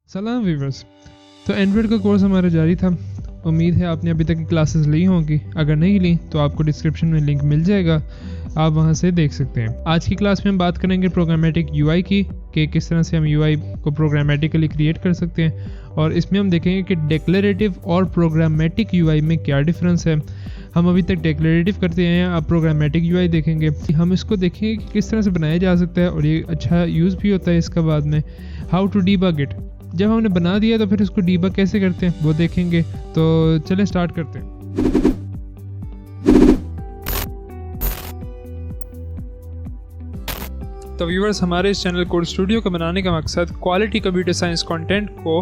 सलाम वीवर्स। तो एंड्रॉयड का कोर्स हमारा जारी था। उम्मीद है आपने अभी तक की क्लासेस ली होंगी। अगर नहीं ली तो आपको डिस्क्रिप्शन में लिंक मिल जाएगा, आप वहां से देख सकते हैं। आज की क्लास में हम बात करेंगे प्रोग्रामेटिक यूआई की, कि किस तरह से हम यूआई को प्रोग्रामेटिकली क्रिएट कर सकते हैं। और इसमें हम देखेंगे कि डिक्लेरेटिव और प्रोग्रामेटिक यूआई में क्या डिफरेंस है। हम अभी तक डिक्लेरेटिव करते हैं, अब प्रोग्रामेटिक यूआई देखेंगे। हम इसको देखेंगे कि किस तरह से बनाया जा सकता है और ये अच्छा यूज़ भी होता है इसका बाद में। हाउ टू डीबग इट, जब हमने बना दिया तो फिर इसको डीबग कैसे करते हैं वो देखेंगे। तो चलें स्टार्ट करते हैं। तो व्यूअर्स, हमारे इस चैनल कोड स्टूडियो को बनाने का मकसद क्वालिटी कंप्यूटर साइंस कंटेंट को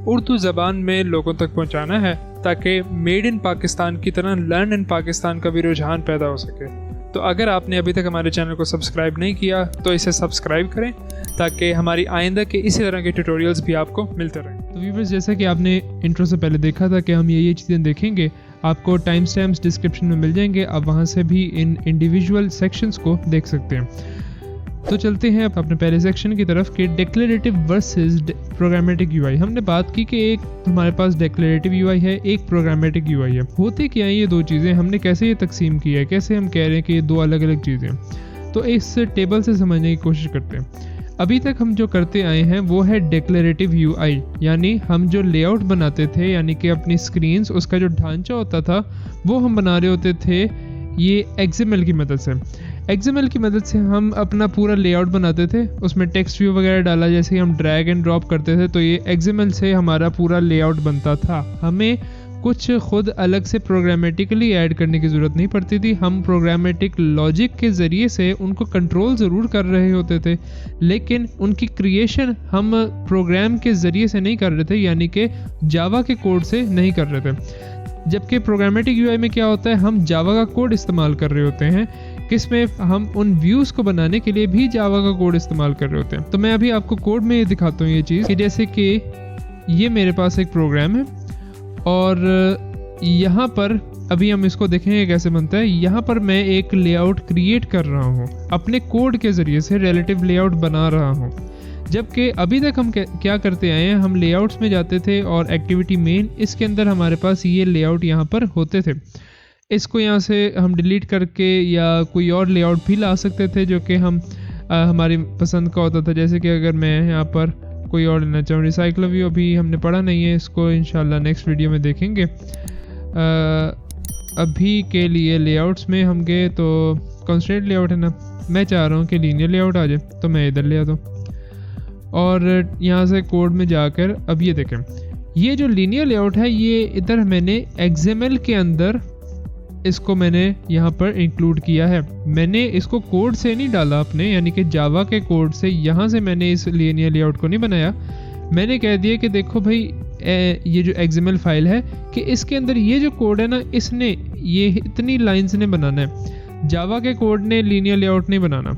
उर्दू ज़बान में लोगों तक पहुंचाना है, ताकि मेड इन पाकिस्तान की तरह लर्न इन पाकिस्तान का भी रुझान पैदा हो सके। तो अगर आपने अभी तक हमारे चैनल को सब्सक्राइब नहीं किया तो इसे सब्सक्राइब करें, ताकि हमारी आइंदा के इसी तरह के ट्यूटोरियल्स भी आपको मिलते रहें। तो व्यूअर्स, जैसा कि आपने इंट्रो से पहले देखा था कि हम ये चीज़ें देखेंगे, आपको टाइम स्टैम्प्स डिस्क्रिप्शन में मिल जाएंगे, आप वहाँ से भी इन इंडिविजुअल सेक्शंस को देख सकते हैं। तो चलते हैं अपने पहले सेक्शन की तरफ कि डिक्लेरेटिव वर्सेस प्रोग्रामेटिक यूआई। हमने बात की कि एक हमारे पास डिक्लेरेटिव यूआई है, एक प्रोग्रामेटिक यूआई है। होते क्या है ये दो चीज़ें, हमने कैसे ये तकसीम की है, कैसे हम कह रहे हैं कि ये दो अलग अलग चीज़ें। तो इस टेबल से समझने की कोशिश करते हैं। अभी तक हम जो करते आए हैं वो है डिक्लेरेटिव यूआई, यानी हम जो लेआउट बनाते थे, यानी कि अपनी स्क्रीन्स, उसका जो ढांचा होता था वो हम बना रहे होते थे ये XML की मदद से। XML की मदद से हम अपना पूरा लेआउट बनाते थे, उसमें टेक्स्ट व्यू वगैरह डाला, जैसे हम ड्रैग एंड ड्रॉप करते थे, तो ये XML से हमारा पूरा लेआउट बनता था। हमें कुछ खुद अलग से प्रोग्रामेटिकली ऐड करने की ज़रूरत नहीं पड़ती थी। हम प्रोग्रामेटिक लॉजिक के ज़रिए से उनको कंट्रोल ज़रूर कर रहे होते थे, लेकिन उनकी क्रिएशन हम प्रोग्राम के ज़रिए से नहीं कर रहे थे, यानी कि जावा के कोड से नहीं कर रहे थे। जबकि प्रोग्रामेटिक यूआई में क्या होता है, हम जावा का कोड इस्तेमाल कर रहे होते हैं, किसमें हम उन व्यूज़ को बनाने के लिए भी जावा का कोड इस्तेमाल कर रहे होते हैं। तो मैं अभी आपको कोड में ये दिखाता हूँ ये चीज़, कि जैसे कि ये मेरे पास एक प्रोग्राम है और यहाँ पर अभी हम इसको देखेंगे कैसे बनता है। यहाँ पर मैं एक लेआउट क्रिएट कर रहा हूँ, अपने कोड के ज़रिए से रिलेटिव लेआउट बना रहा हूँ। जबकि अभी तक हम क्या करते आए हैं, हम लेआउट्स में जाते थे और एक्टिविटी मेन, इसके अंदर हमारे पास ये लेआउट यहाँ पर होते थे। इसको यहाँ से हम डिलीट करके या कोई और लेआउट भी ला सकते थे जो कि हम हमारी पसंद का होता था। जैसे कि अगर मैं यहाँ पर कोई और लेना चाहूँ, रिसाइकल व्यू अभी हमने पढ़ा नहीं है, इसको इंशाल्लाह नेक्स्ट वीडियो में देखेंगे। अभी के लिए लेआउट्स में हम गए तो कंस्ट्रेंट लेआउट है ना, मैं चाह रहा हूँ कि लीनियर लेआउट आ जाए, तो मैं इधर ले आता हूँ और यहाँ से कोड में जाकर अब ये देखें, ये जो लीनियर लेआउट है ये इधर मैंने XML के अंदर इसको मैंने यहाँ पर इंक्लूड किया है। मैंने इसको कोड से नहीं डाला अपने, यानी कि जावा के कोड से यहाँ से मैंने इस लीनियर लेआउट को नहीं बनाया। मैंने कह दिया कि देखो भाई, ये जो XML फाइल है कि इसके अंदर ये जो कोड है ना, इसने ये इतनी लाइन्स ने बनाना है, जावा के कोड ने लीनियर लेआउट नहीं बनाना।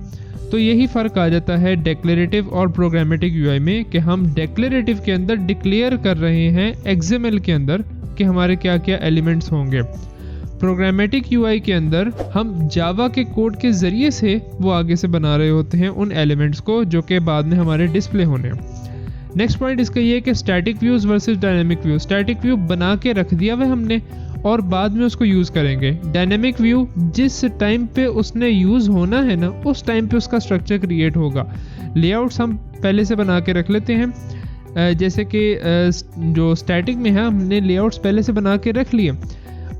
तो यही फ़र्क आ जाता है डिक्लेरेटिव और प्रोग्रामेटिक यूआई में, कि हम डिक्लेरेटिव के अंदर डिक्लेयर कर रहे हैं XML के अंदर कि हमारे क्या क्या एलिमेंट्स होंगे। प्रोग्रामेटिक यूआई के अंदर हम जावा के कोड के ज़रिए से वो आगे से बना रहे होते हैं उन एलिमेंट्स को, जो कि बाद में हमारे डिस्प्ले होने हैं। नेक्स्ट पॉइंट इसका ये है कि static views versus dynamic view. Static view बना के रख दिया हुआ हमने और बाद में उसको यूज़ करेंगे। डायनेमिक व्यू जिस टाइम पे उसने यूज़ होना है ना, उस टाइम पे उसका स्ट्रक्चर क्रिएट होगा। लेआउट्स हम पहले से बना के रख लेते हैं, जैसे कि जो स्टैटिक में है हमने लेआउट्स पहले से बना के रख लिए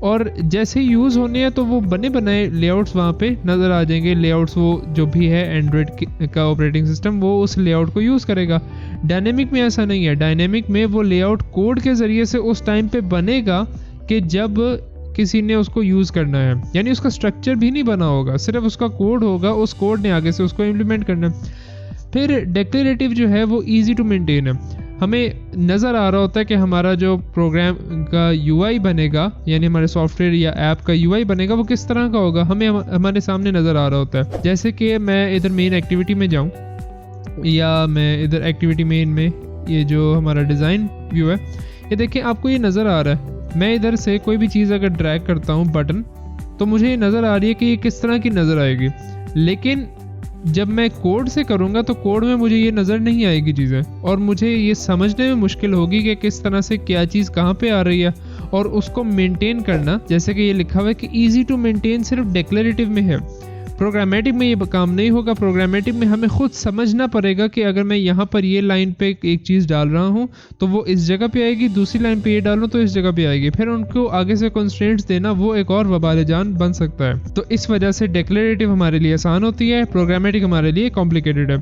और जैसे यूज़ होने हैं तो वो बने बनाए लेआउट्स वहाँ पे नज़र आ जाएंगे। लेआउट्स वो जो भी है एंड्रॉयड का ऑपरेटिंग सिस्टम, वो उस लेआउट को यूज़ करेगा। डायनेमिक में ऐसा नहीं है। डायनेमिक में वो लेआउट कोड के ज़रिए से उस टाइम पे बनेगा कि जब किसी ने उसको यूज़ करना है, यानी उसका स्ट्रक्चर भी नहीं बना होगा, सिर्फ उसका कोड होगा, उस कोड ने आगे से उसको इम्प्लीमेंट करना है। फिर डिक्लेरेटिव जो है वो ईजी टू मेंटेन है। हमें नज़र आ रहा होता है कि हमारा जो प्रोग्राम का यूआई बनेगा, यानी हमारे सॉफ्टवेयर या ऐप का यूआई बनेगा, वो किस तरह का होगा हमें हमारे सामने नज़र आ रहा होता है। जैसे कि मैं इधर मेन एक्टिविटी में जाऊँ, या मैं इधर एक्टिविटी मेन में ये जो हमारा डिज़ाइन व्यू है, ये देखिए आपको ये नज़र आ रहा है। मैं इधर से कोई भी चीज़ अगर ड्रैग करता हूँ बटन, तो मुझे ये नज़र आ रही है कि ये किस तरह की नज़र आएगी। लेकिन जब मैं कोड से करूँगा तो कोड में मुझे ये नज़र नहीं आएगी चीज़ें, और मुझे ये समझने में मुश्किल होगी कि किस तरह से क्या चीज़ कहाँ पे आ रही है, और उसको मेंटेन करना, जैसे कि ये लिखा हुआ है कि ईजी टू मेंटेन, सिर्फ डिक्लेरेटिव में है। प्रोग्रामेटिक में ये काम नहीं होगा। प्रोग्रामेटिक में हमें खुद समझना पड़ेगा कि अगर मैं यहाँ पर ये लाइन पे एक चीज़ डाल रहा हूँ तो वो इस जगह पे आएगी, दूसरी लाइन पे ये डालूँ तो इस जगह पे आएगी, फिर उनको आगे से कंस्ट्रेंट्स देना वो एक और वबाल जान बन सकता है। तो इस वजह से डिक्लेरेटिव हमारे लिए आसान होती है, प्रोग्रामेटिक हमारे लिए कॉम्प्लिकेटेड है।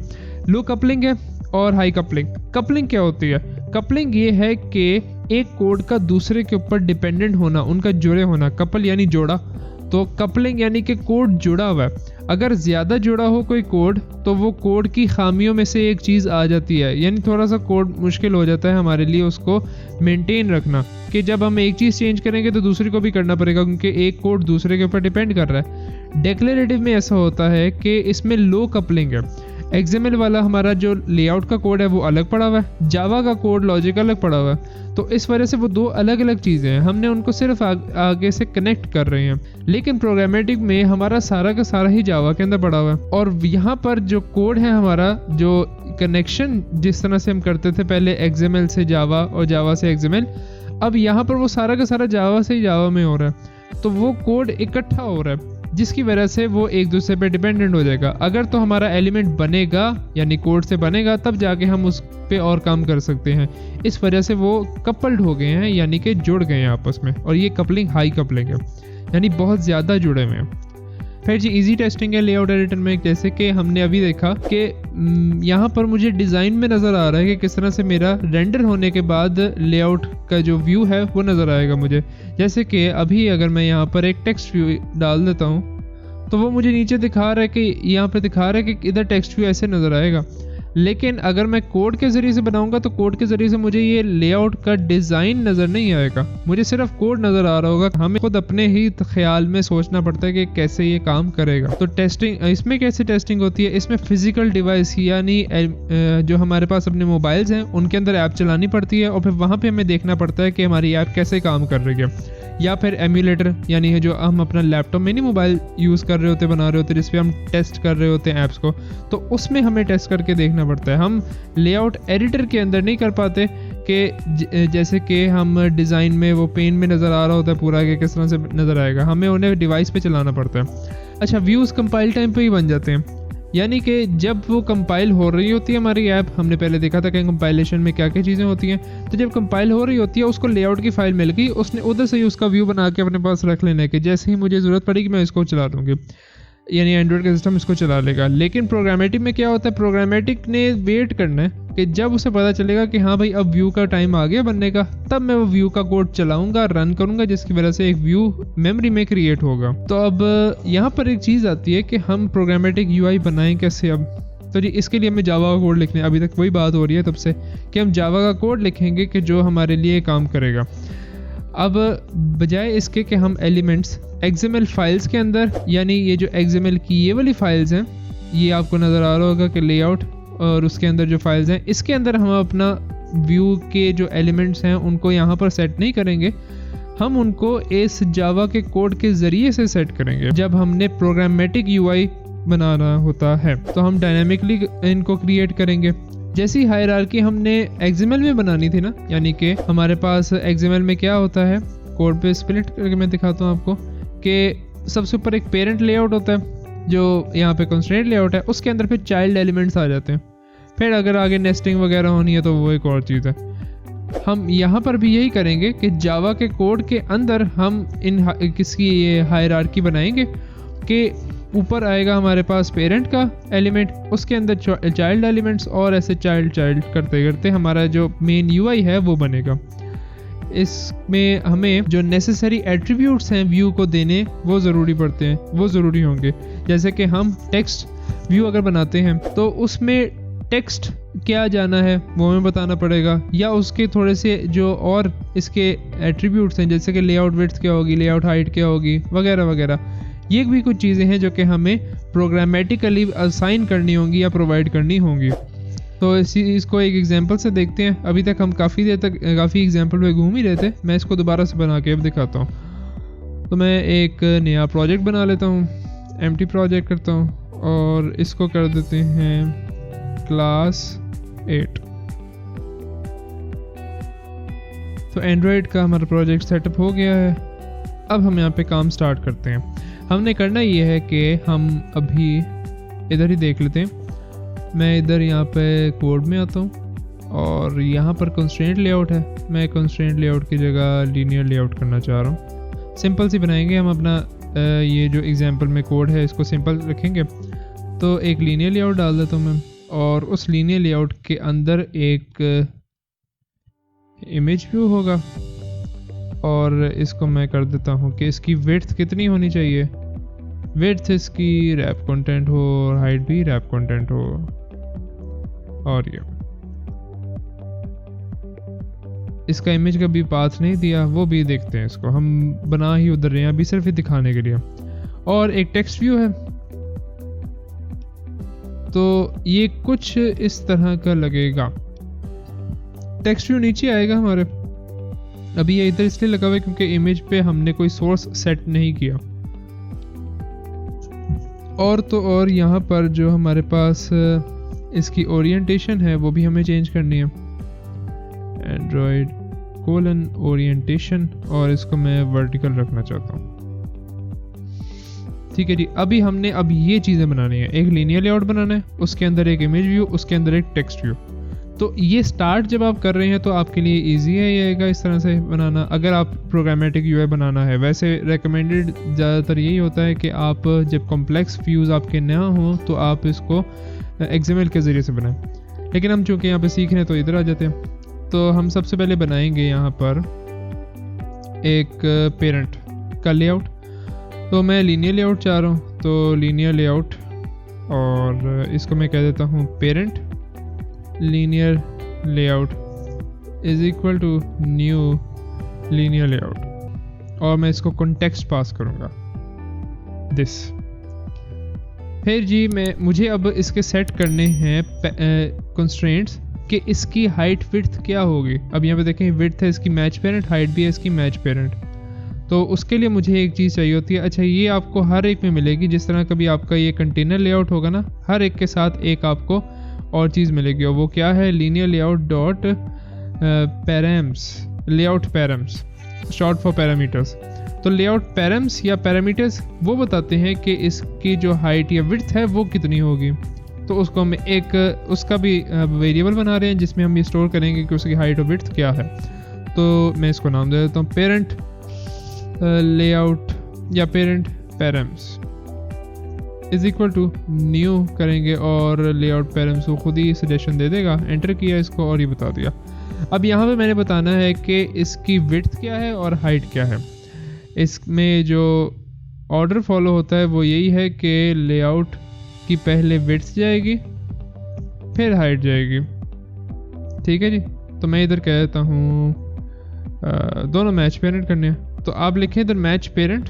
लो कपलिंग है और हाई कपलिंग। कपलिंग क्या होती है? कपलिंग ये है कि एक कोड का दूसरे के ऊपर डिपेंडेंट होना, उनका जुड़े होना। कपल यानी जोड़ा, तो कपलिंग यानी कि कोड जुड़ा हुआ है। अगर ज़्यादा जुड़ा हो कोई कोड तो वो कोड की खामियों में से एक चीज़ आ जाती है, यानी थोड़ा सा कोड मुश्किल हो जाता है हमारे लिए उसको मेंटेन रखना, कि जब हम एक चीज़ चेंज करेंगे तो दूसरी को भी करना पड़ेगा, क्योंकि एक कोड दूसरे के ऊपर डिपेंड कर रहा है। डिक्लेरेटिव में ऐसा होता है कि इसमें लो कपलिंग है। XML वाला हमारा जो लेआउट का कोड है वो अलग पड़ा हुआ है, जावा का कोड लॉजिक अलग पड़ा हुआ है, तो इस वजह से वो दो अलग अलग चीज़ें हैं, हमने उनको सिर्फ आगे से कनेक्ट कर रहे हैं। लेकिन प्रोग्रामेटिक में हमारा सारा का सारा ही जावा के अंदर पड़ा हुआ है, और यहाँ पर जो कोड है हमारा, जो कनेक्शन जिस तरह से हम करते थे पहले XML से जावा और जावा से XML, अब यहाँ पर वो सारा का सारा जावा से ही जावा में हो रहा है, तो वो कोड इकट्ठा हो रहा है, जिसकी वजह से वो एक दूसरे पे डिपेंडेंट हो जाएगा। अगर तो हमारा एलिमेंट बनेगा यानी कोड से बनेगा तब जाके हम उस पे और काम कर सकते हैं। इस वजह से वो कपल्ड हो गए हैं, यानी कि जुड़ गए हैं आपस में, और ये कपलिंग हाई कपलिंग है, यानी बहुत ज़्यादा जुड़े हुए हैं। फिर जी इजी टेस्टिंग है लेआउट एडिटर में, जैसे कि हमने अभी देखा कि यहाँ पर मुझे डिज़ाइन में नज़र आ रहा है कि किस तरह से मेरा रेंडर होने के बाद लेआउट का जो व्यू है वो नज़र आएगा मुझे। जैसे कि अभी अगर मैं यहाँ पर एक टेक्स्ट व्यू डाल देता हूँ तो वो मुझे नीचे दिखा रहा है कि यहाँ पर दिखा रहा है कि इधर टेक्स्ट व्यू ऐसे नज़र आएगा। लेकिन अगर मैं कोड के ज़रिए से बनाऊंगा तो कोड के ज़रिए से मुझे ये लेआउट का डिज़ाइन नज़र नहीं आएगा, मुझे सिर्फ कोड नज़र आ रहा होगा। हमें खुद अपने ही ख्याल में सोचना पड़ता है कि कैसे ये काम करेगा। तो टेस्टिंग, इसमें कैसे टेस्टिंग होती है? इसमें फिजिकल डिवाइस यानी जो हमारे पास अपने मोबाइल्स हैं उनके अंदर ऐप चलानी पड़ती है, और फिर वहाँ पर हमें देखना पड़ता है कि हमारी ऐप कैसे काम कर रही है। या फिर एम्यूलेटर यानी है जो हम अपना लैपटॉप में नहीं मोबाइल यूज़ कर रहे होते, बना रहे होते, जिस पे हम टेस्ट कर रहे होते हैं ऐप्स को, तो उसमें हमें टेस्ट करके देखना पड़ता है। हम लेआउट एडिटर के अंदर नहीं कर पाते कि जैसे कि हम डिज़ाइन में वो पेन में नज़र आ रहा होता है पूरा कि किस तरह से नज़र आएगा, हमें उन्हें डिवाइस पे चलाना पड़ता है। अच्छा, व्यूज़ कंपाइल टाइम पे ही बन जाते हैं, यानी कि जब वो कंपाइल हो रही होती है हमारी ऐप, हमने पहले देखा था कि कंपाइलेशन में क्या क्या चीज़ें होती हैं, तो जब कंपाइल हो रही होती है उसको लेआउट की फ़ाइल मिल गई, उसने उधर से ही उसका व्यू बना के अपने पास रख लेने के, जैसे ही मुझे ज़रूरत पड़ेगी मैं इसको चला लूँगी, यानी एंड्रॉयड का सिस्टम इसको चला लेगा। लेकिन प्रोग्रामेटिक में क्या होता है? प्रोग्रामेटिक ने वेट करना है कि जब उसे पता चलेगा कि हाँ भाई अब व्यू का टाइम आ गया बनने का, तब मैं वो व्यू का कोड चलाऊंगा, रन करूंगा, जिसकी वजह से एक व्यू मेमोरी में क्रिएट होगा। तो अब यहाँ पर एक चीज़ आती है कि हम प्रोग्रामेटिक UI बनाएं कैसे। अब तो जी इसके लिए हमें जावा का कोड लिखना है। अभी तक वही बात हो रही है तब से कि हम जावा का कोड लिखेंगे कि जो हमारे लिए काम करेगा। अब बजाय इसके कि हम एलिमेंट्स XML फाइल्स के अंदर, यानी ये जो XML की ये वाली फाइल्स हैं, ये आपको नज़र आ रहा होगा कि लेआउट और उसके अंदर जो फाइल्स हैं, इसके अंदर हम अपना व्यू के जो एलिमेंट्स हैं उनको यहाँ पर सेट नहीं करेंगे, हम उनको इस जावा के कोड के ज़रिए से सेट करेंगे। जब हमने प्रोग्रामेटिक UI बनाना होता है तो हम डायनामिकली इनको क्रिएट करेंगे। जैसी हायरार्की हमने XML में बनानी थी ना, यानी कि हमारे पास XML में क्या होता है, कोड पे स्प्लिट करके मैं दिखाता हूँ आपको कि सबसे ऊपर एक पेरेंट लेआउट होता है जो यहाँ पे कंस्ट्रेंट लेआउट है, उसके अंदर फिर चाइल्ड एलिमेंट्स आ जाते हैं, फिर अगर आगे नेस्टिंग वगैरह होनी है तो वो एक और चीज़ है। हम यहाँ पर भी यही करेंगे कि जावा के कोड के अंदर हम किसकी ये हायरार्की बनाएंगे कि ऊपर आएगा हमारे पास पेरेंट का एलिमेंट, उसके अंदर चाइल्ड एलिमेंट्स, और ऐसे चाइल्ड करते करते हमारा जो मेन UI है वो बनेगा। इसमें हमें जो नेसेसरी एट्रीब्यूट्स हैं व्यू को देने वो ज़रूरी पड़ते हैं, वो ज़रूरी होंगे। जैसे कि हम टेक्स्ट व्यू अगर बनाते हैं तो उसमें टेक्स्ट क्या जाना है वो हमें बताना पड़ेगा, या उसके थोड़े से जो और इसके एट्रीब्यूट्स हैं जैसे कि लेआउट विड्थ क्या होगी, लेआउट हाइट क्या होगी, वगैरह वगैरह। ये भी कुछ चीज़ें हैं जो कि हमें प्रोग्रामेटिकली असाइन करनी होंगी या प्रोवाइड करनी होंगी। तो इसको एक एग्जांपल से देखते हैं। अभी तक हम काफ़ी देर तक काफ़ी एग्जांपल पे घूम ही रहे थे, मैं इसको दोबारा से बना के अब दिखाता हूँ। तो मैं एक नया प्रोजेक्ट बना लेता हूँ, एम्प्टी प्रोजेक्ट करता हूँ और इसको कर देते हैं क्लास 8। तो एंड्रॉयड का हमारा प्रोजेक्ट सेटअप हो गया है। अब हम यहाँ पे काम स्टार्ट करते हैं। हमने करना ये है कि हम अभी इधर ही देख लेते हैं। मैं इधर यहाँ पे कोड में आता हूँ और यहाँ पर कंस्ट्रेंट लेआउट है। मैं कंस्ट्रेंट लेआउट की जगह लीनियर लेआउट करना चाह रहा हूँ। सिंपल सी बनाएंगे हम अपना ये जो एग्जांपल में कोड है इसको सिंपल रखेंगे। तो एक लीनियर लेआउट डाल देता हूँ मैं, और उस लीनियर लेआउट के अंदर एक इमेज व्यू होगा और इसको मैं कर देता हूँ कि इसकी विड्थ कितनी होनी चाहिए। विड्थ इसकी रैप कंटेंट हो और हाइट भी रैप कंटेंट हो। और ये इसका इमेज का भी पाथ नहीं दिया, वो भी देखते हैं। इसको हम बना ही उधर रहे हैं अभी सिर्फ दिखाने के लिए। और एक टेक्स्ट व्यू है, तो ये कुछ इस तरह का लगेगा। टेक्स्ट व्यू नीचे आएगा हमारे। अभी ये इधर इसलिए लगा हुआ है क्योंकि इमेज पे हमने कोई सोर्स सेट नहीं किया। और तो और यहाँ पर जो हमारे पास इसकी ओरिएंटेशन है वो भी हमें चेंज करनी है। एंड्रॉयड कोलन ओरिएंटेशन, और इसको मैं वर्टिकल रखना चाहता हूँ। ठीक है जी। अभी हमने अब ये चीज़ें बनानी है। एक लीनियर लेआउट बनाना है, उसके अंदर एक इमेज व्यू, उसके अंदर एक टेक्स्ट व्यू। तो ये स्टार्ट जब आप कर रहे हैं तो आपके लिए इजी है ये इस तरह से बनाना। अगर आप प्रोग्रामेटिक यूआई बनाना है, वैसे रेकमेंडेड ज़्यादातर यही होता है कि आप जब कॉम्प्लेक्स व्यूज़ आपके ना हो तो आप इसको एक्सएमएल के ज़रिए से बनाएं। लेकिन हम चूँकि यहाँ पे सीख रहे हैं तो इधर आ जाते हैं। तो हम सबसे पहले बनाएंगे यहाँ पर एक पेरेंट का लेआउट। तो मैं लीनियर लेआउट चाह रहा हूँ, तो लीनियर लेआउट, और इसको मैं कह देता हूँ parent linear layout is equal to new linear layout, और मैं इसको context पास करूँगा this। फिर जी मुझे अब इसके सेट करने हैं constraints कि इसकी हाइट विड्थ क्या होगी। अब यहाँ पे देखें विड्थ है इसकी मैच पेरेंट, हाइट भी है इसकी मैच पेरेंट। तो उसके लिए मुझे एक चीज़ चाहिए होती है। अच्छा, ये आपको हर एक में मिलेगी। जिस तरह कभी आपका ये कंटेनर लेआउट होगा ना, हर एक के साथ एक आपको और चीज़ मिलेगी, और वो क्या है, linear layout dot params, layout params short for parameters. तो लेआउट पैराम्स या पैरामीटर्स वो बताते हैं कि इसकी जो हाइट या विड्थ है वो कितनी होगी। तो उसको हम एक उसका भी वेरिएबल बना रहे हैं जिसमें हम ये स्टोर करेंगे कि उसकी हाइट और विड्थ क्या है। तो मैं इसको नाम दे देता हूँ पेरेंट लेआउट या parent params is equal to new करेंगे, और लेआउट पैराम्स को खुद ही सजेशन दे देगा। एंटर किया इसको और ये बता दिया। अब यहाँ पे मैंने बताना है कि इसकी विड्थ क्या है और हाइट क्या है। इसमें जो ऑर्डर फॉलो होता है वो यही है कि लेआउट की पहले विड्थ जाएगी फिर हाइट जाएगी। ठीक है जी। तो मैं इधर कह देता हूँ दोनों मैच पेरेंट करने हैं, तो आप लिखें इधर मैच पेरेंट,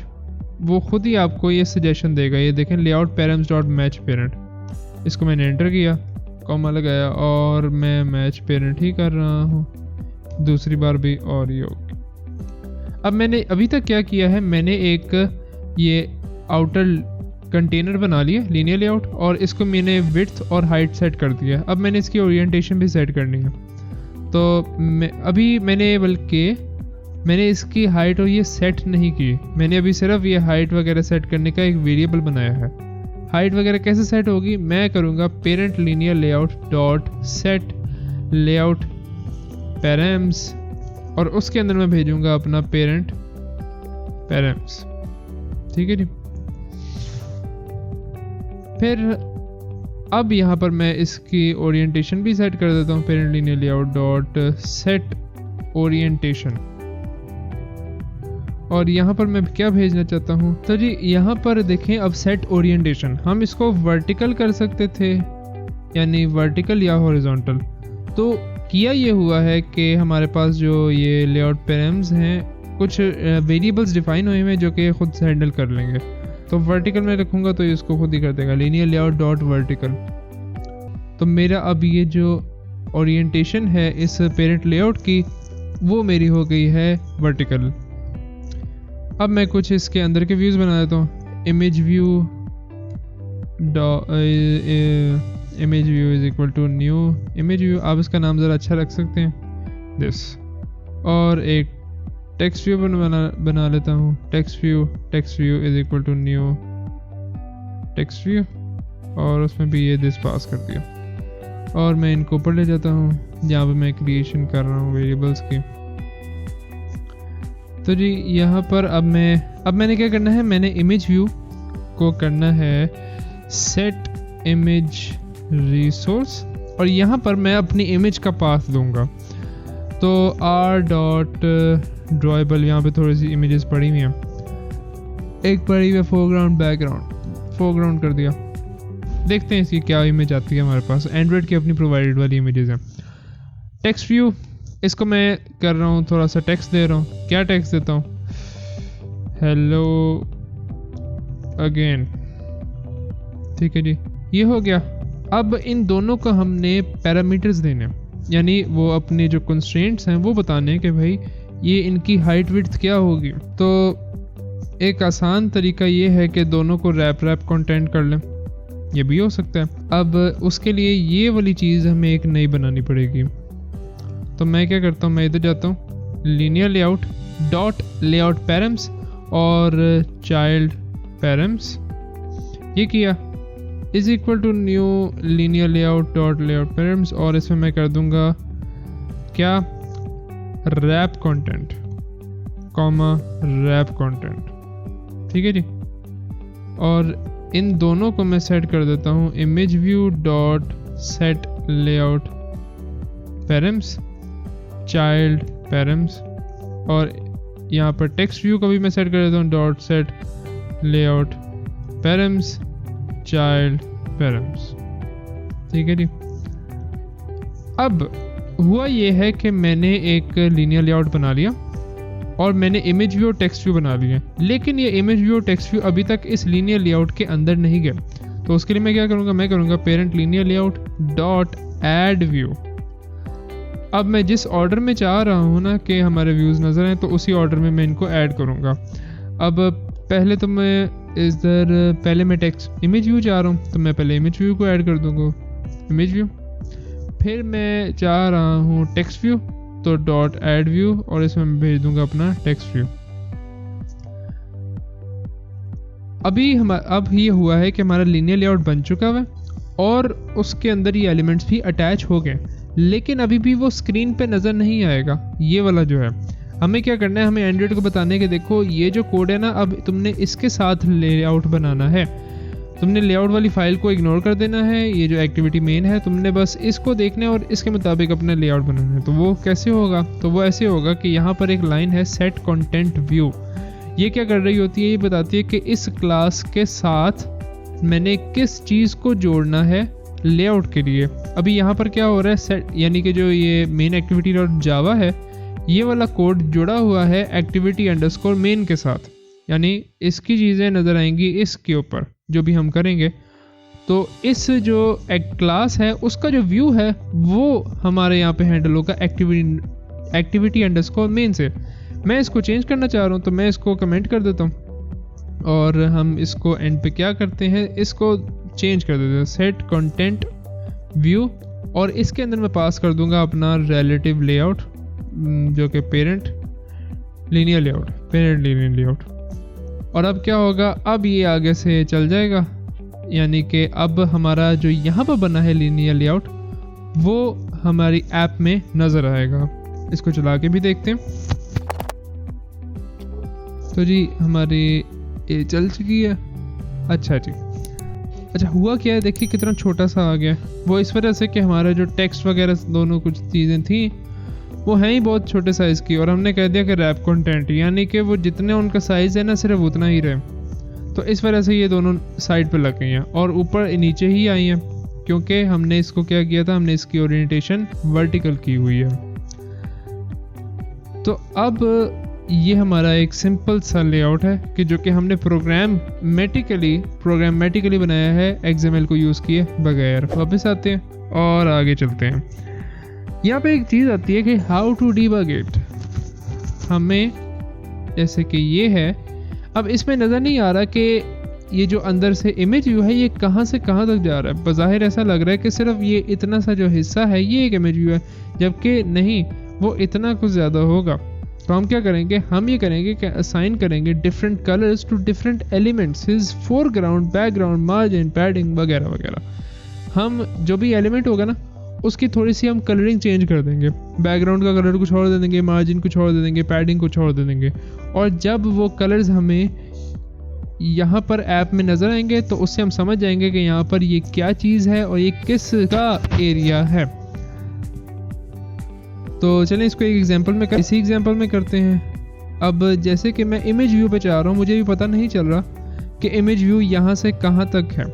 वो खुद ही आपको ये सजेशन देगा। ये देखें layout params dot match parent. इसको मैंने एंटर किया, कॉमा लगाया, और मैं मैच पेरेंट ही कर रहा हूँ दूसरी बार भी, और ये ओके। अब मैंने अभी तक क्या किया है, मैंने एक ये आउटर कंटेनर बना लिया लीनियर लेआउट, और इसको मैंने विड्थ और हाइट सेट कर दिया। अब मैंने इसकी ओरिएंटेशन भी सेट करनी है। तो बल्कि मैंने इसकी हाइट और ये सेट नहीं की। मैंने अभी सिर्फ ये हाइट वगैरह सेट करने का एक वेरिएबल बनाया है। हाइट वगैरह कैसे सेट होगी, मैं करूँगा parent linear layout dot set layout params, और उसके अंदर मैं भेजूंगा अपना पेरेंट पैराम्स। ठीक है जी। फिर अब यहाँ पर मैं इसकी ओरिएंटेशन भी सेट कर देता हूँ, parent linear layout dot set orientation. और यहाँ पर मैं क्या भेजना चाहता हूँ, तो जी यहाँ पर देखें अब सेट ओरिएंटेशन, हम इसको वर्टिकल कर सकते थे, यानी वर्टिकल या हॉरिजॉन्टल। तो किया ये हुआ है कि हमारे पास जो ये लेआउट पैराम्स हैं कुछ वेरिएबल्स डिफाइन हुए हैं जो कि खुद से हैंडल कर लेंगे। तो वर्टिकल में रखूँगा तो इसको खुद ही कर देगा, लीनियर लेआउट डॉट वर्टिकल। तो मेरा अब ये जो ओरिएंटेशन है इस पेरेंट लेआउट की वो मेरी हो गई है वर्टिकल। अब मैं कुछ इसके अंदर के व्यूज़ बना देता हूँ। Image view image view is equal to new image view, आप इसका नाम ज़रा अच्छा रख सकते हैं दिस, और एक टेक्स्ट व्यू बना लेता हूँ, text view is equal to new text view, और उसमें भी ये दिस पास कर दिया, और मैं इनको ऊपर ले जाता हूँ जहाँ पे मैं क्रिएशन कर रहा हूँ वेरिएबल्स की। तो जी यहाँ पर अब मैंने क्या करना है, मैंने इमेज व्यू को करना है सेट इमेज रिसोर्स, और यहाँ पर मैं अपनी इमेज का पाथ दूंगा। तो r.drawable, यहाँ पे थोड़ी सी इमेजेस पड़ी हुई हैं, एक पड़ी हुई फोरग्राउंड बैकग्राउंड, फोरग्राउंड कर दिया। देखते हैं इसकी क्या इमेज आती है हमारे पास, एंड्रॉयड की अपनी प्रोवाइडेड वाली इमेजेस हैं। टेक्स्ट व्यू, इसको मैं कर रहा हूँ थोड़ा सा टेक्स्ट दे रहा हूँ, क्या टेक्स्ट देता हूँ, हेलो अगेन, ठीक है जी, ये हो गया। अब इन दोनों को हमने पैरामीटर्स देने, यानी वो अपने जो कंस्ट्रेंट्स हैं वो बताने कि भाई ये इनकी हाइट विड्थ क्या होगी। तो एक आसान तरीका ये है कि दोनों को रैप कंटेंट कर लें, ये भी हो सकता है। अब उसके लिए ये वाली चीज़ हमें एक नई बनानी पड़ेगी। तो मैं क्या करता हूँ, मैं इधर जाता हूँ, linear layout dot layout params और चाइल्ड पैरम्स, ये किया, is equal to new linear layout dot layout params, और इसमें मैं कर दूंगा क्या, wrap content comma wrap content, ठीक है जी। और इन दोनों को मैं सेट कर देता हूँ image view dot set layout params child params, और यहाँ पर टेक्स्ट व्यू को भी मैं सेट कर देता हूँ dot set layout params child params, ठीक है जी। अब हुआ ये है कि मैंने एक लीनियर लेआउट बना लिया और मैंने इमेज व्यू और टेक्स्ट व्यू बना लिए, लेकिन ये इमेज व्यू और टेक्स्ट व्यू अभी तक इस लीनियर लेआउट के अंदर नहीं गए। तो उसके लिए मैं क्या करूँगा, मैं करूँगा parent linear layout dot add view. अब मैं जिस ऑर्डर में चाह रहा हूँ ना कि हमारे व्यूज़ नज़र आए, तो उसी ऑर्डर में मैं इनको ऐड करूँगा। अब पहले तो मैं पहले मैं टेक्स्ट इमेज व्यू चाह रहा हूँ, तो मैं पहले इमेज व्यू को ऐड कर दूँगा, इमेज व्यू। फिर मैं चाह रहा हूँ टेक्स्ट व्यू, तो डॉट ऐड व्यू, और इसमें मैं भेज दूंगा अपना टेक्स्ट व्यू। अब ये हुआ है कि हमारा लीनियर लेआउट बन चुका है और उसके अंदर ये एलिमेंट्स भी अटैच हो गए, लेकिन अभी भी वो स्क्रीन पे नज़र नहीं आएगा। ये वाला जो है, हमें क्या करना है, हमें एंड्रॉयड को बताने के देखो ये जो कोड है ना, अब तुमने इसके साथ लेआउट बनाना है, तुमने लेआउट वाली फाइल को इग्नोर कर देना है, ये जो एक्टिविटी मेन है तुमने बस इसको देखना है और इसके मुताबिक अपना लेआउट बनाना है। तो वो कैसे होगा, तो वो ऐसे होगा कि यहाँ पर एक लाइन है सेट कंटेंट व्यू। ये क्या कर रही होती है, ये बताती है कि इस क्लास के साथ मैंने किस चीज़ को जोड़ना है लेआउट के लिए। अभी यहाँ पर क्या हो रहा है, सेट यानी कि जो ये मेन एक्टिविटी डॉट जावा है, ये वाला कोड जुड़ा हुआ है एक्टिविटी अंडरस्कोर मेन के साथ, यानी इसकी चीज़ें नज़र आएंगी इसके ऊपर जो भी हम करेंगे। तो इस जो एक क्लास है उसका जो व्यू है वो हमारे यहाँ पे हैंडल होगा एक्टिविटी अंडरस्कोर मेन से। मैं इसको चेंज करना चाह रहा हूँ, तो मैं इसको कमेंट कर देता हूँ और हम इसको एंड पे क्या करते हैं, इसको चेंज कर देते हैं सेट कंटेंट व्यू, और इसके अंदर मैं पास कर दूंगा अपना रिलेटिव लेआउट जो कि पेरेंट लीनियर लेआउट। और अब क्या होगा, अब ये आगे से चल जाएगा, यानी कि अब हमारा जो यहाँ पर बना है लीनियर लेआउट वो हमारी ऐप में नज़र आएगा। इसको चला के भी देखते हैं। तो जी हमारी ये चल चुकी है। अच्छा हुआ क्या है, देखिए कितना छोटा सा आ गया। वो इस वजह से कि हमारा जो टेक्स्ट वगैरह दोनों कुछ चीज़ें थी वो हैं ही बहुत छोटे साइज़ की, और हमने कह दिया कि रैप कंटेंट, यानी कि वो जितने उनका साइज़ है ना सिर्फ उतना ही रहे। तो इस वजह से ये दोनों साइड पे लग गई हैं और ऊपर नीचे ही आई हैं, क्योंकि हमने इसको क्या किया था, हमने इसकी ओरिएंटेशन वर्टिकल की हुई है। तो अब ये हमारा एक सिंपल सा लेआउट है कि जो कि हमने प्रोग्रामेटिकली बनाया है XML को यूज़ किए बगैर। वापस आते हैं और आगे चलते हैं। यहाँ पे एक चीज़ आती है कि हाउ टू डीबग इट। हमें जैसे कि ये है, अब इसमें नज़र नहीं आ रहा कि ये जो अंदर से इमेज व्यू है ये कहाँ से कहाँ तक जा रहा है। बज़ाहिर ऐसा लग रहा है कि सिर्फ ये इतना सा जो हिस्सा है ये एक इमेज व्यू है, जबकि नहीं, वो इतना कुछ ज़्यादा होगा। तो हम क्या करेंगे, हम ये करेंगे कि असाइन करेंगे different colours to different elements, his foreground, background, margin, padding वगैरह वगैरह। हम जो भी एलिमेंट होगा ना उसकी थोड़ी सी हम कलरिंग चेंज कर देंगे, बैकग्राउंड का कलर कुछ और दे देंगे, मार्जिन कुछ और दे देंगे, पैडिंग कुछ और दे देंगे। और जब वो कलर्स हमें यहाँ पर ऐप में नज़र आएंगे तो उससे हम समझ जाएंगे कि यहाँ पर ये क्या चीज़ है और ये किस का एरिया है। तो चलें इसको एक एग्जांपल में इसी एग्जांपल में करते हैं। अब जैसे कि मैं इमेज व्यू पे चाह रहा हूँ, मुझे भी पता नहीं चल रहा कि इमेज व्यू यहाँ से कहाँ तक है,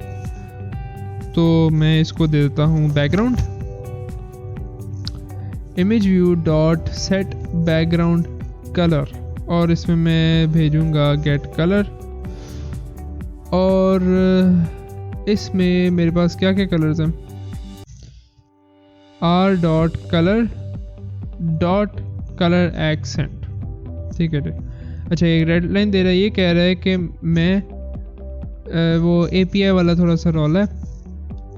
तो मैं इसको दे देता हूँ background, image view dot set background colour, और इसमें मैं भेजूँगा गेट कलर। और इसमें मेरे पास क्या क्या कलर्स हैं, are dot colour dot colour accent, ठीक है। अच्छा, एक रेड लाइन दे रहा है, ये कह रहा है कि मैं वो API वाला थोड़ा सा रोल है,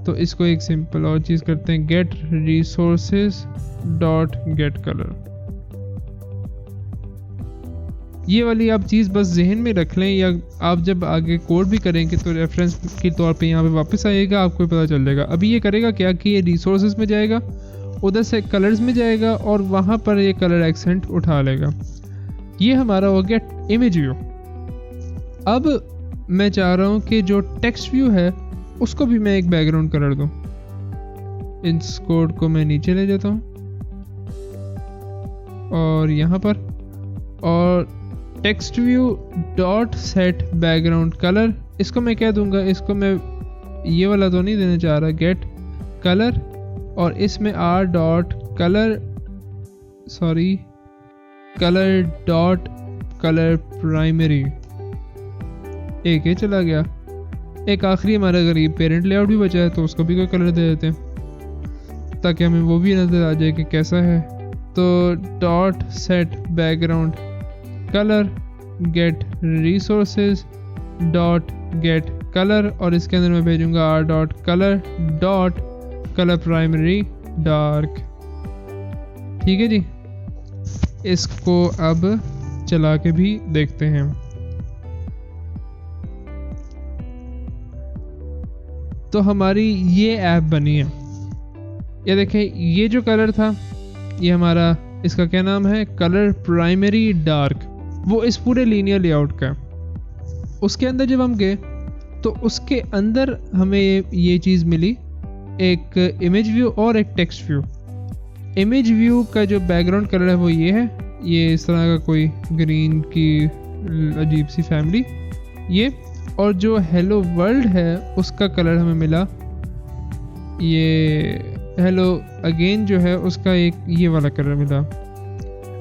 तो इसको एक सिंपल और चीज़ करते हैं, get resources dot get colour. ये वाली आप चीज़ बस जहन में रख लें, या आप जब आगे कोड भी करेंगे तो रेफरेंस के तौर पे यहाँ पे वापस आएगा, आपको पता चल जाएगा। अभी ये करेगा क्या कि ये रिसोर्सेज में जाएगा, उधर से कलर्स में जाएगा और वहाँ पर ये कलर एक्सेंट उठा लेगा। ये हमारा हो गया इमेज व्यू। अब मैं चाह रहा हूँ कि जो टेक्स्ट व्यू है उसको भी मैं एक बैकग्राउंड कलर दूँ। इस कोड को मैं नीचे ले जाता हूँ और यहाँ पर, और text view dot set background colour, इसको मैं क्या दूंगा, इसको मैं ये वाला तो नहीं देना चाह रहा, गेट कलर, और इसमें are dot colour colour dot colour primary, एक ये चला गया। एक आखिरी हमारा गरीब पेरेंट लेआउट भी बचा है, तो उसको भी कोई कलर दे देते हैं ताकि हमें वो भी नज़र आ जाए कि कैसा है। तो dot set background colour get resources dot get colour, और इसके अंदर मैं भेजूंगा R dot colour primary dark, ठीक है जी। इसको अब चला के भी देखते हैं। तो हमारी ये ऐप बनी है। ये देखें, ये जो कलर था ये हमारा, इसका क्या नाम है, कलर प्राइमरी डार्क, वो इस पूरे लीनियर लेआउट का है। उसके अंदर जब हम गए तो उसके अंदर हमें ये चीज़ मिली, एक इमेज व्यू और एक टेक्स्ट व्यू। इमेज व्यू का जो बैकग्राउंड कलर है वो ये है, ये इस तरह का कोई ग्रीन की अजीब सी फैमिली ये, और जो हेलो वर्ल्ड है उसका कलर हमें मिला, ये हेलो अगेन जो है उसका एक ये वाला कलर मिला।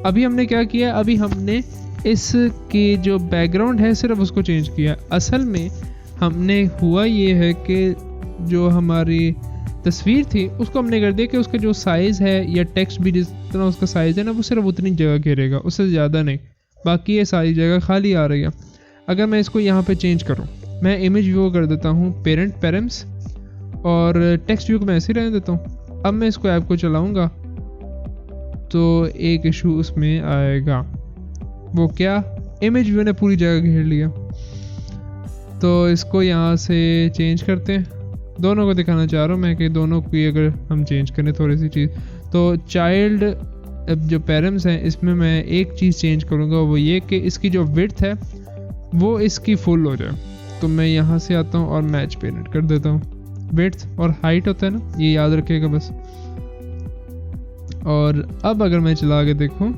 अभी हमने क्या किया, अभी हमने इसके जो बैकग्राउंड है सिर्फ उसको चेंज किया। असल में हमने हुआ ये है कि जो हमारी तस्वीर थी उसको हमने कर दिया कि उसका जो साइज़ है या टेक्स्ट भी जितना उसका साइज़ है ना वो सिर्फ उतनी जगह घेरेगा, उससे ज़्यादा नहीं, बाकी ये सारी जगह खाली आ रही है। अगर मैं इसको यहाँ पे चेंज करूँ, मैं इमेज व्यू कर देता हूँ पेरेंट्स, और टेक्स्ट व्यू को मैं ऐसे ही रहने देता हूँ। अब मैं इसको ऐप को चलाऊँगा तो एक इशू उसमें आएगा, वो क्या, इमेज व्यू ने पूरी जगह घेर लिया। तो इसको यहाँ से चेंज करते हैं, दोनों को दिखाना चाह रहा हूँ मैं कि दोनों की अगर हम चेंज करें थोड़ी सी चीज़, तो चाइल्ड जो पेरेंट्स हैं इसमें मैं एक चीज़ चेंज करूँगा, वो ये कि इसकी जो विड्थ है वो इसकी फुल हो जाए। तो मैं यहाँ से आता हूँ और मैच पेरेंट कर देता हूँ। विड्थ और हाइट होता है ना, ये याद रखिएगा बस। और अब अगर मैं चला के देखूँ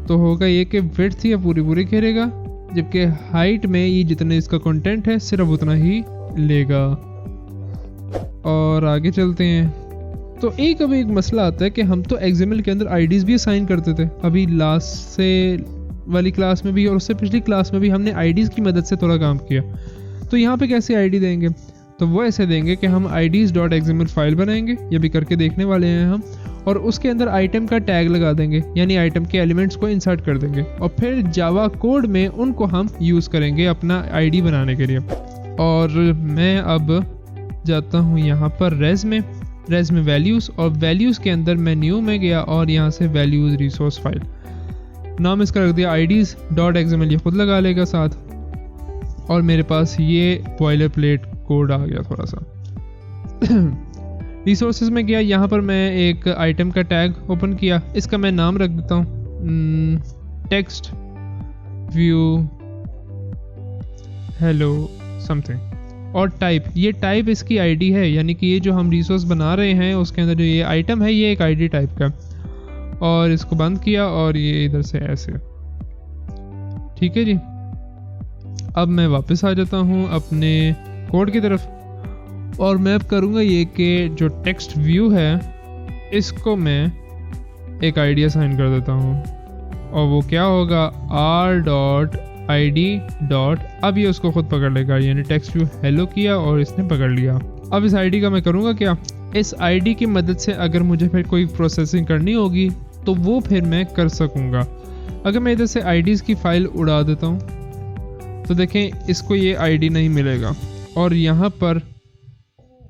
तो होगा ये कि विड्थ ये पूरी घेरेगा, जबकि हाइट में ये जितने इसका कंटेंट है सिर्फ उतना ही लेगा। और आगे चलते हैं तो अभी एक मसला आता है कि हम तो एक्सएमएल के अंदर आईडीज़ भी असाइन करते थे, अभी लास्ट से वाली क्लास में भी और उससे पिछली क्लास में भी हमने आईडीज़ की मदद से थोड़ा काम किया। तो यहाँ पे कैसे आईडी देंगे, तो वो ऐसे देंगे कि हम ids.xml फाइल बनाएंगे, ये भी करके देखने वाले हैं हम, और उसके अंदर आइटम का टैग लगा देंगे, यानी आइटम के एलिमेंट्स को इंसर्ट कर देंगे, और फिर जावा कोड में उनको हम यूज़ करेंगे अपना आईडी बनाने के लिए। और मैं अब जाता हूँ यहाँ पर रेज में वैल्यूज़, और वैल्यूज़ के अंदर मैं न्यू में गया और यहाँ से वैल्यूज़ रिसोर्स फाइल, नाम इसका रख दिया IDs.xml, ये खुद लगा लेगा साथ, और मेरे पास ये बॉयलर प्लेट कोड आ गया थोड़ा सा। रिसोर्सेज में गया, यहाँ पर मैं एक आइटम का टैग ओपन किया, इसका मैं नाम रख देता हूँ टेक्स्ट व्यू हेलो समथिंग, और टाइप, ये टाइप इसकी आईडी है, यानी कि ये जो हम रिसोर्स बना रहे हैं उसके अंदर जो ये आइटम है ये एक आईडी टाइप का, और इसको बंद किया और ये इधर से ऐसे, ठीक है जी। अब मैं वापस आ जाता हूँ अपने कोड की तरफ, और मैं अब करूँगा ये कि जो टेक्स्ट व्यू है इसको मैं एक आईडी असाइन कर देता हूँ, और वो क्या होगा r.id. अब ये उसको खुद पकड़ लेगा, यानी टेक्स्ट व्यू हेलो किया और इसने पकड़ लिया। अब इस आईडी का मैं करूँगा क्या, इस आईडी की मदद से अगर मुझे फिर कोई प्रोसेसिंग करनी होगी तो वो फिर मैं कर सकूँगा। अगर मैं इधर से आईडीज़ की फ़ाइल उड़ा देता हूँ तो देखें इसको ये आईडी नहीं मिलेगा, और यहाँ पर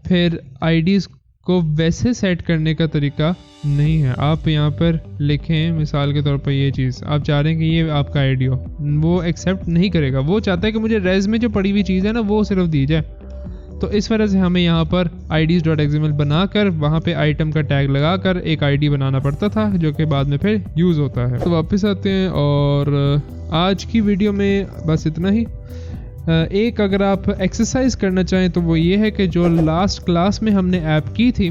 फिर आईडीज़ को वैसे सेट करने का तरीका नहीं है। आप यहाँ पर लिखें मिसाल के तौर पर ये चीज़ आप चाह रहे हैं कि ये आपका आईडी हो, वो एक्सेप्ट नहीं करेगा, वो चाहता है कि मुझे रेज में जो पड़ी हुई चीज़ है ना वो सिर्फ दी जाए। तो इस वजह से हमें यहाँ पर IDs.xml बनाकर वहाँ पे आइटम का टैग लगाकर एक आईडी बनाना पड़ता था, जो कि बाद में फिर यूज़ होता है। तो वापस आते हैं, और आज की वीडियो में बस इतना ही। एक अगर आप एक्सरसाइज करना चाहें तो वो ये है कि जो लास्ट क्लास में हमने ऐप की थी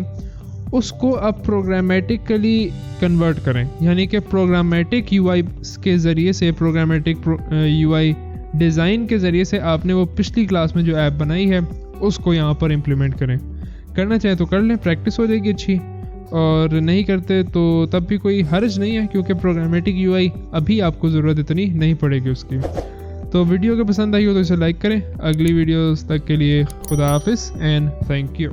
उसको अब प्रोग्रामेटिकली कन्वर्ट करें, यानी कि प्रोग्रामेटिक UI के ज़रिए से, प्रोग्रामेटिक UI डिज़ाइन के ज़रिए से आपने वो पिछली क्लास में जो ऐप बनाई है उसको यहाँ पर इम्प्लीमेंट करें। करना चाहें तो कर लें, प्रैक्टिस हो जाएगी अच्छी, और नहीं करते तो तब भी कोई हर्ज नहीं है, क्योंकि प्रोग्रामेटिक UI अभी आपको ज़रूरत इतनी नहीं पड़ेगी उसकी। तो वीडियो अगर पसंद आई हो तो इसे लाइक करें। अगली वीडियोस तक के लिए खुदा हाफिज़ एंड थैंक यू।